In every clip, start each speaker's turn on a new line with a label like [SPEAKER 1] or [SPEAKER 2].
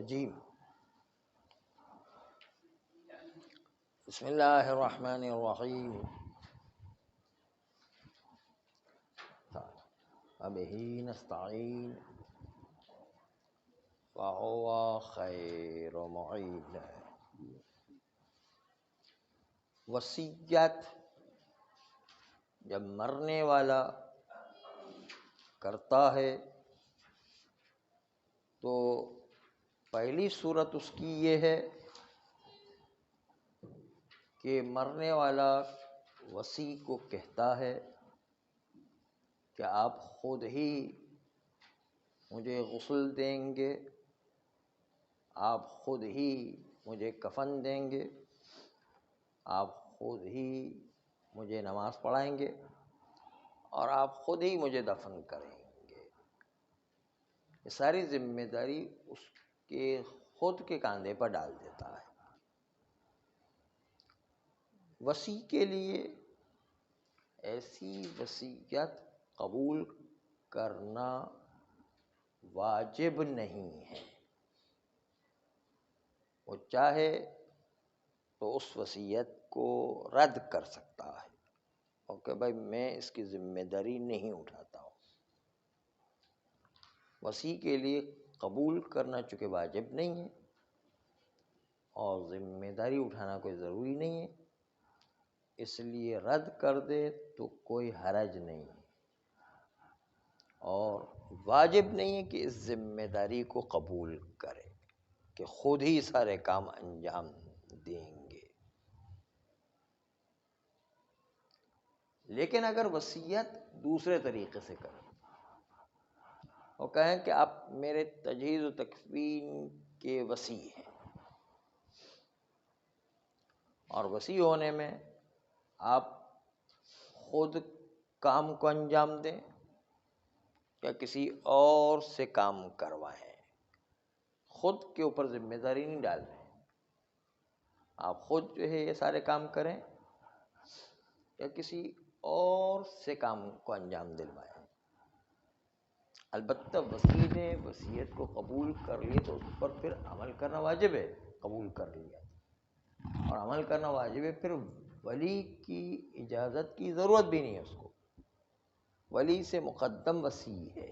[SPEAKER 1] الرجیم بسم اللہ الرحمن الرحیم وبہ نستعین وہو خیر معین۔ وصیت جب مرنے والا کرتا ہے تو پہلی صورت اس کی یہ ہے کہ مرنے والا وصی کو کہتا ہے کہ آپ خود ہی مجھے غسل دیں گے، آپ خود ہی مجھے کفن دیں گے، آپ خود ہی مجھے نماز پڑھائیں گے اور آپ خود ہی مجھے دفن کریں گے۔ یہ ساری ذمہ داری اس کے خود کے کاندھے پر ڈال دیتا ہے۔ وصی کے لیے ایسی وصیت قبول کرنا واجب نہیں ہے۔ وہ چاہے تو اس وصیت کو رد کر سکتا ہے اور کہ بھائی میں اس کی ذمہ داری نہیں اٹھاتا ہوں۔ وصی کے لیے قبول کرنا چونکہ واجب نہیں ہے اور ذمہ داری اٹھانا کوئی ضروری نہیں ہے، اس لیے رد کر دے تو کوئی حرج نہیں ہے اور واجب نہیں ہے کہ اس ذمہ داری کو قبول کرے کہ خود ہی سارے کام انجام دیں گے۔ لیکن اگر وصیت دوسرے طریقے سے کریں اور کہیں کہ آپ میرے تجہیز و تکفین کے وصی ہیں اور وصی ہونے میں آپ خود کام کو انجام دیں یا کسی اور سے کام کروائیں، خود کے اوپر ذمہ داری نہیں ڈال رہے، آپ خود جو ہے یہ سارے کام کریں یا کسی اور سے کام کو انجام دلوائیں۔ البتہ وصی نے وصیت کو قبول کر لی تو اس پر پھر عمل کرنا واجب ہے۔ قبول کر لیا اور عمل کرنا واجب ہے، پھر ولی کی اجازت کی ضرورت بھی نہیں ہے اس کو، ولی سے مقدم وصی ہے۔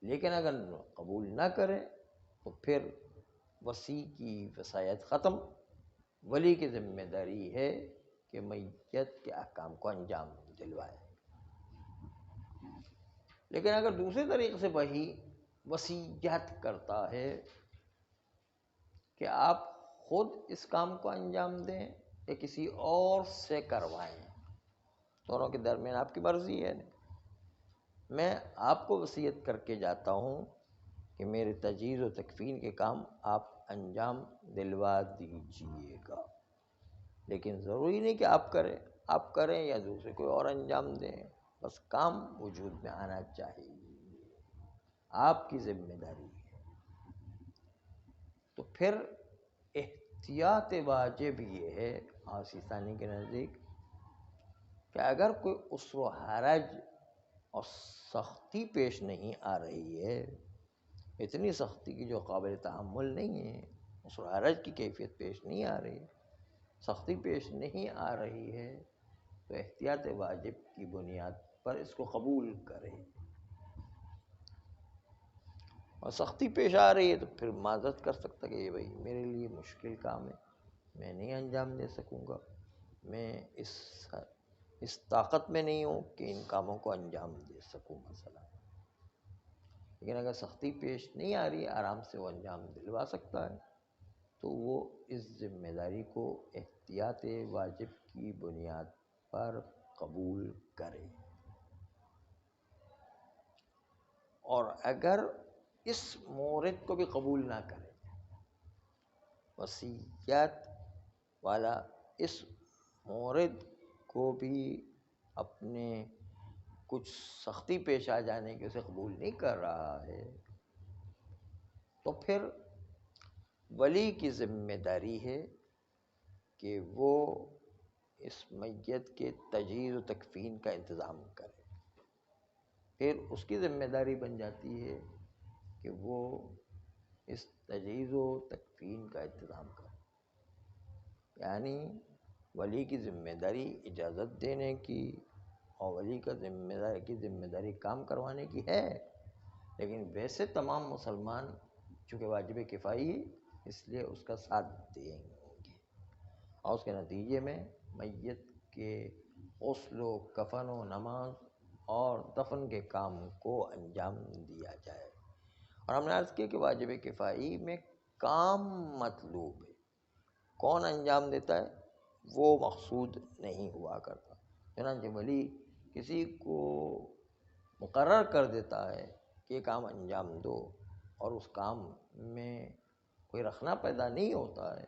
[SPEAKER 1] لیکن اگر قبول نہ کرے تو پھر وصی کی وصیت ختم، ولی کی ذمہ داری ہے کہ میت کے احکام کو انجام دلوائے۔ لیکن اگر دوسرے طریقے سے وہی وصیت کرتا ہے کہ آپ خود اس کام کو انجام دیں یا کسی اور سے کروائیں، دونوں کے درمیان آپ کی مرضی ہے، میں آپ کو وصیت کر کے جاتا ہوں کہ میرے تجہیز و تکفین کے کام آپ انجام دلوا دیجئے گا، لیکن ضروری نہیں کہ آپ کریں یا دوسرے کوئی اور انجام دیں، بس کام وجود میں آنا چاہیے، آپ کی ذمہ داری ہے۔ تو پھر احتیاط واجب یہ ہے آسی ثانی کے نزدیک کہ اگر کوئی عسر و حرج اور سختی پیش نہیں آ رہی ہے، اتنی سختی کی جو قابل تحمل نہیں ہے، عسر و حرج کی کیفیت پیش نہیں آ رہی، سختی پیش نہیں آ رہی ہے، تو احتیاط واجب کی بنیاد پر اس کو قبول کرے، اور سختی پیش آ رہی ہے تو پھر معذرت کر سکتا کہ یہ بھائی میرے لیے مشکل کام ہے، میں نہیں انجام دے سکوں گا، میں اس طاقت میں نہیں ہوں کہ ان کاموں کو انجام دے سکوں مثلا۔ لیکن اگر سختی پیش نہیں آ رہی ہے، آرام سے وہ انجام دلوا سکتا ہے، تو وہ اس ذمہ داری کو احتیاط واجب کی بنیاد پر قبول کرے۔ اور اگر اس مورد کو بھی قبول نہ کرے، وصیت والا اس مورد کو بھی اپنے کچھ سختی پیش آ جانے کی اسے قبول نہیں کر رہا ہے، تو پھر ولی کی ذمہ داری ہے کہ وہ اس میت کے تجہیز و تکفین کا انتظام کرے۔ پھر اس کی ذمہ داری بن جاتی ہے کہ وہ اس تجہیز و تکفین کا انتظام کریں، یعنی ولی کی ذمہ داری اجازت دینے کی اور ولی کا ذمہ داری کام کروانے کی ہے، لیکن ویسے تمام مسلمان چونکہ واجب کفائی ہے اس لیے اس کا ساتھ دیں گے، اور اس کے نتیجے میں میت کے غسل و کفن و نماز اور دفن کے کام کو انجام دیا جائے۔ اور ہم نے عرض کیا کہ واجب کفائی میں کام مطلوب ہے، کون انجام دیتا ہے وہ مقصود نہیں ہوا کرتا۔ چنانچہ ولی کسی کو مقرر کر دیتا ہے کہ یہ کام انجام دو، اور اس کام میں کوئی رخنا پیدا نہیں ہوتا ہے،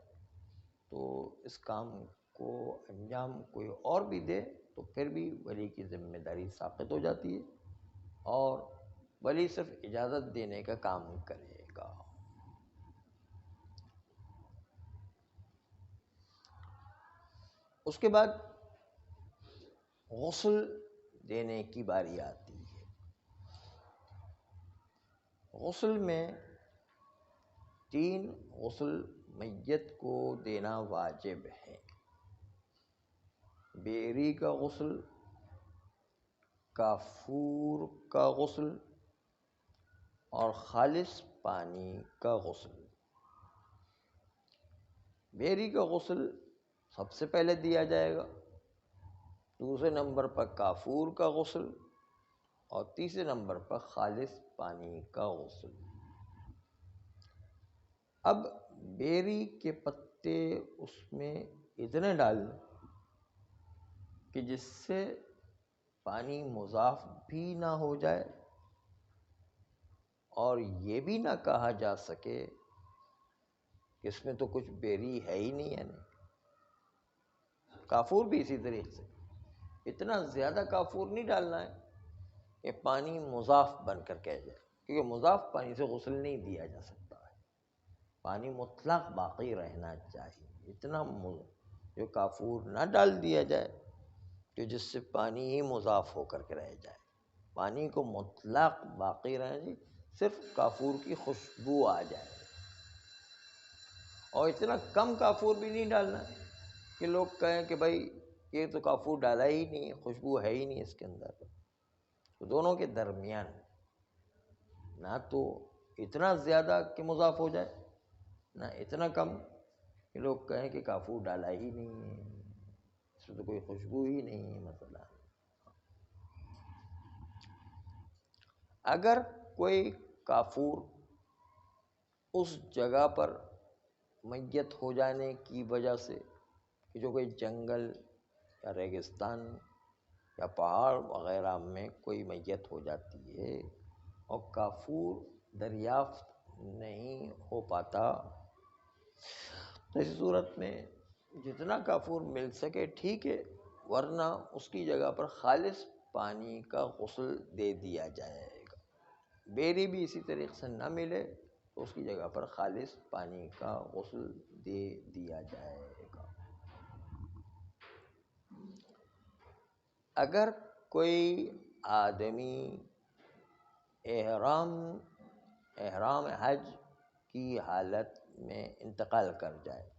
[SPEAKER 1] تو اس کام کو انجام کوئی اور بھی دے تو پھر بھی ولی کی ذمہ داری ساقط ہو جاتی ہے، اور ولی صرف اجازت دینے کا کام کرے گا۔ اس کے بعد غسل دینے کی باری آتی ہے۔ غسل میں 3 غسل میت کو دینا واجب ہے: بیری کا غسل، کافور کا غسل اور خالص پانی کا غسل۔ بیری کا غسل سب سے پہلے دیا جائے گا، دوسرے نمبر پر کافور کا غسل اور تیسرے نمبر پر خالص پانی کا غسل۔ اب بیری کے پتے اس میں اتنے ڈالنا کہ جس سے پانی مضاف بھی نہ ہو جائے اور یہ بھی نہ کہا جا سکے کہ اس میں تو کچھ بیری ہے ہی نہیں، یعنی کافور بھی اسی طریقے سے اتنا زیادہ کافور نہیں ڈالنا ہے کہ پانی مضاف بن کر کہہ جائے، کیونکہ مضاف پانی سے غسل نہیں دیا جا سکتا ہے، پانی مطلق باقی رہنا چاہیے، اتنا جو کافور نہ ڈال دیا جائے کہ جس سے پانی ہی مضاف ہو کر کے رہ جائے، پانی کو مطلق باقی رہنا چاہیے، صرف کافور کی خوشبو آ جائے، اور اتنا کم کافور بھی نہیں ڈالنا کہ لوگ کہیں کہ بھائی یہ تو کافور ڈالا ہی نہیں، خوشبو ہے ہی نہیں اس کے اندر۔ تو دونوں کے درمیان، نہ تو اتنا زیادہ کہ مضاف ہو جائے، نہ اتنا کم کہ لوگ کہیں کہ کافور ڈالا ہی نہیں ہے، اس میں تو کوئی خوشبو ہی نہیں ہے مثلا۔ اگر کوئی کافور اس جگہ پر میت ہو جانے کی وجہ سے کہ جو کوئی جنگل یا ریگستان یا پہاڑ وغیرہ میں کوئی میت ہو جاتی ہے اور کافور دریافت نہیں ہو پاتا، تو اس صورت میں جتنا کافور مل سکے ٹھیک ہے، ورنہ اس کی جگہ پر خالص پانی کا غسل دے دیا جائے گا۔ بیری بھی اسی طریقے سے نہ ملے تو اس کی جگہ پر خالص پانی کا غسل دے دیا جائے گا۔ اگر کوئی آدمی احرام حج کی حالت میں انتقال کر جائے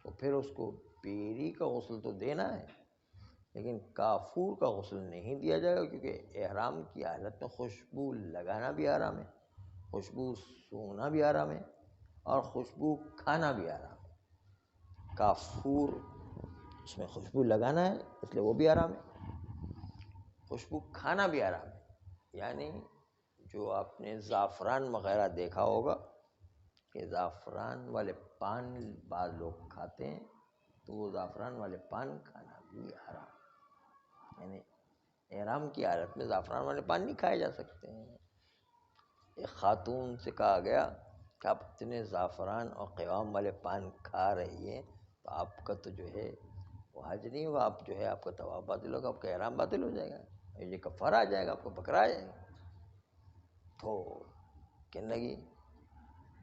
[SPEAKER 1] تو پھر اس کو بیری کا غسل تو دینا ہے، لیکن کافور کا غسل نہیں دیا جائے گا، کیونکہ احرام کی حالت میں خوشبو لگانا بھی حرام ہے، خوشبو سونگھنا بھی حرام ہے، اور خوشبو کھانا بھی حرام ہے۔ کافور اس میں خوشبو لگانا ہے اس لیے وہ بھی حرام ہے، خوشبو کھانا بھی حرام ہے، یعنی جو آپ نے زعفران وغیرہ دیکھا ہوگا کہ زعفران والے پان بعض لوگ کھاتے ہیں، تو وہ زعفران والے پان کھانا بھی حرام ہے، یعنی احرام کی حالت میں زعفران والے پان نہیں کھائے جا سکتے ہیں۔ ایک خاتون سے کہا گیا کہ آپ اتنے زعفران اور قوام والے پان کھا رہی ہیں تو آپ کا تو جو ہے وہ حج نہیں ہوگا، آپ جو ہے آپ کا طواف باطل ہوگا، آپ کا احرام باطل ہو جائے گا، یہ کفارہ آ جائے گا، آپ کو بکرا آ جائے گا۔ تو کہنے لگی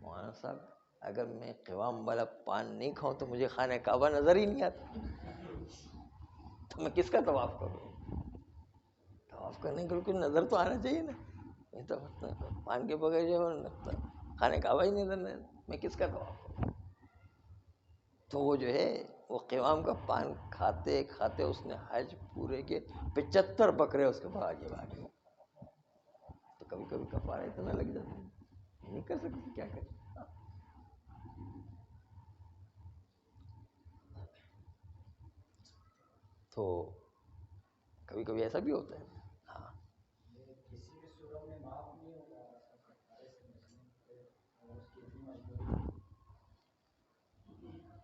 [SPEAKER 1] مولانا صاحب اگر میں قوام والا پان نہیں کھاؤں تو مجھے خانہ کعبہ نظر ہی نہیں آتا، تو میں کس کا طواف کروں؟ طواف کرنے کے لیے نظر تو آنا چاہیے نا، نہیں تو پان کے بغیر جو ہے خانہ کعبہ ہی نہیں رہنے، میں کس کا طواف؟ تو وہ جو ہے وہ قوام کا پان کھاتے کھاتے اس نے حج پورے کے 75 بکرے اس کے بعد آگے بھاگے. تو کبھی کبھی کفارہ اتنا لگ جاتا ہے، نہیں کر سکتے، کیا کریں. تو کبھی کبھی ایسا بھی ہوتا ہے. ہاں
[SPEAKER 2] کسی بھی صورت میں معاف نہیں ہوگا کفارے سے بچنے اور اس کی اتنی مجبوری.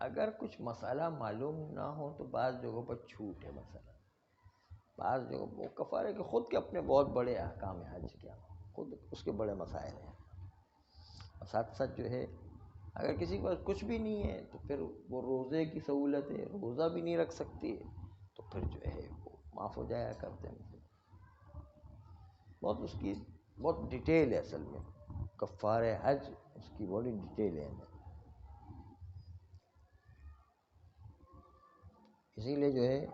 [SPEAKER 1] اگر کچھ مسئلہ معلوم نہ ہو تو بعض جگہوں پر چھوٹ ہے مسئلہ، بعض جگہوں وہ کفارے کے خود کے اپنے بہت بڑے احکام ہیں، حج کے خود اس کے بڑے مسائل ہیں. اور ساتھ ساتھ جو ہے اگر کسی کے پاس کچھ بھی نہیں ہے تو پھر وہ روزے کی سہولت ہے، روزہ بھی نہیں رکھ سکتی ہے، تو پھر جو ہے وہ معاف ہو جایا کرتے ہیں. بہت اس کی بہت ڈیٹیل ہے اصل میں کفارہ حج، اس کی بڑی ڈیٹیل ہے. اسی لیے جو ہے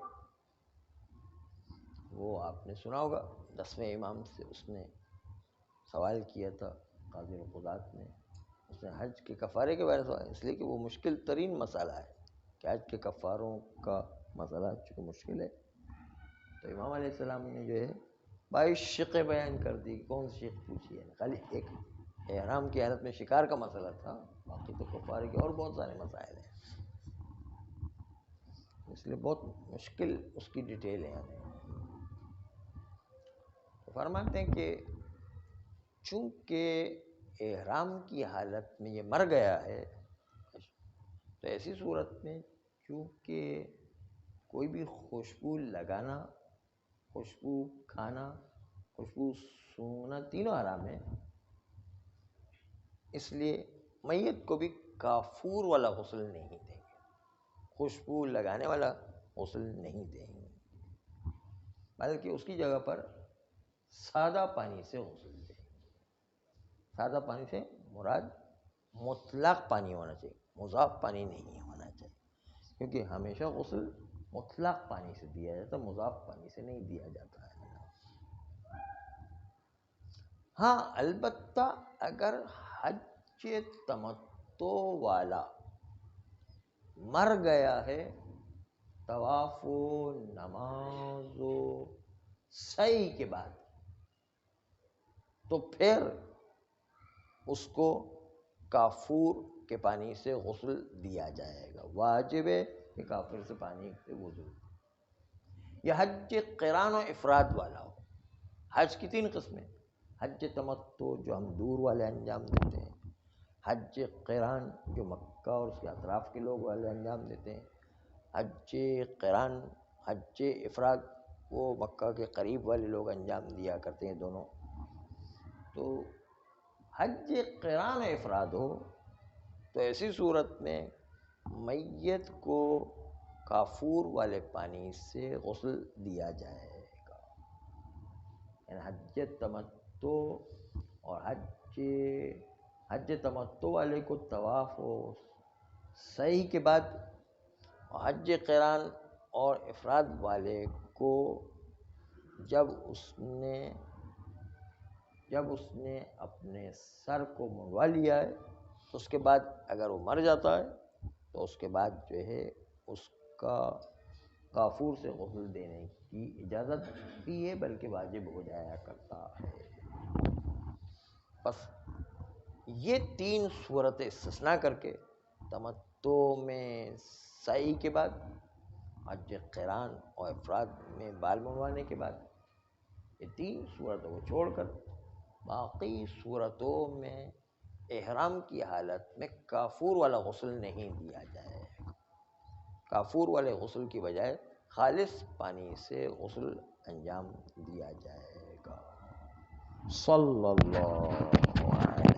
[SPEAKER 1] وہ آپ نے سنا ہوگا 10ویں امام سے اس نے سوال کیا تھا قاضی القضات نے، اس نے حج کے کفارے کے بارے میں سوال، اس لیے کہ وہ مشکل ترین مسئلہ ہے کہ حج کے کفاروں کا مسئلہ چونکہ مشکل ہے. تو امام علیہ السلام نے جو ہے 22 شقیں بیان کر دی. کون سی شق پوچھی ہے؟ خالی ایک احرام کی حالت میں شکار کا مسئلہ تھا، باقی تو کفارے کے اور بہت سارے مسائل ہیں. اس لیے بہت مشکل اس کی ڈیٹیل ہے. فرماتے ہیں کہ چونکہ احرام کی حالت میں یہ مر گیا ہے تو ایسی صورت میں چونکہ کوئی بھی خوشبو لگانا، خوشبو کھانا، خوشبو سونگھنا تینوں حرام ہے، اس لیے میت کو بھی کافور والا غسل نہیں دیں گے، خوشبو لگانے والا غسل نہیں دیں گے، بلکہ اس کی جگہ پر سادہ پانی سے غسل دیں. سادہ پانی سے مراد مطلق پانی ہونا چاہیے، مضاف پانی نہیں ہونا چاہیے، کیونکہ ہمیشہ غسل مطلق پانی سے دیا جاتا ہے، مضاف پانی سے نہیں دیا جاتا ہے. ہاں البتہ اگر حج تمتع والا مر گیا ہے طواف و نماز و سعی کے بعد تو پھر اس کو کافور کے پانی سے غسل دیا جائے گا. واجب ہے کہ کافر سے پانی سے وضو. یہ حج قران و افراد والا ہو. حج کی 3 قسمیں، حج تمتع جو ہم دور والے انجام دیتے ہیں، حج قران جو مکہ اور اس کے اطراف کے لوگ والے انجام دیتے ہیں، حج قران، حج افراد وہ مکہ کے قریب والے لوگ انجام دیا کرتے ہیں دونوں. تو حج قران و افراد ہو تو ایسی صورت میں میت کو کافور والے پانی سے غسل دیا جائے گا. یعنی حج تمتع اور حج تمتع والے کو طواف و سعی کے بعد، اور حج قران اور افراد والے کو جب اس نے اپنے سر کو منڈوا لیا ہے تو اس کے بعد اگر وہ مر جاتا ہے تو اس کے بعد جو ہے اس کا کافور سے غسل دینے کی اجازت بھی ہے، بلکہ واجب ہو جایا کرتا ہے. بس یہ 3 صورتیں استثناء کر کے تمتع میں سعی کے بعد، حج قران اور افراد میں بال منڈوانے کے بعد، یہ 3 صورتوں کو چھوڑ کر باقی صورتوں میں احرام کی حالت میں کافور والا غسل نہیں دیا جائے گا. کافور والے غسل کی بجائے خالص پانی سے غسل انجام دیا جائے گا. صلی اللہ علیہ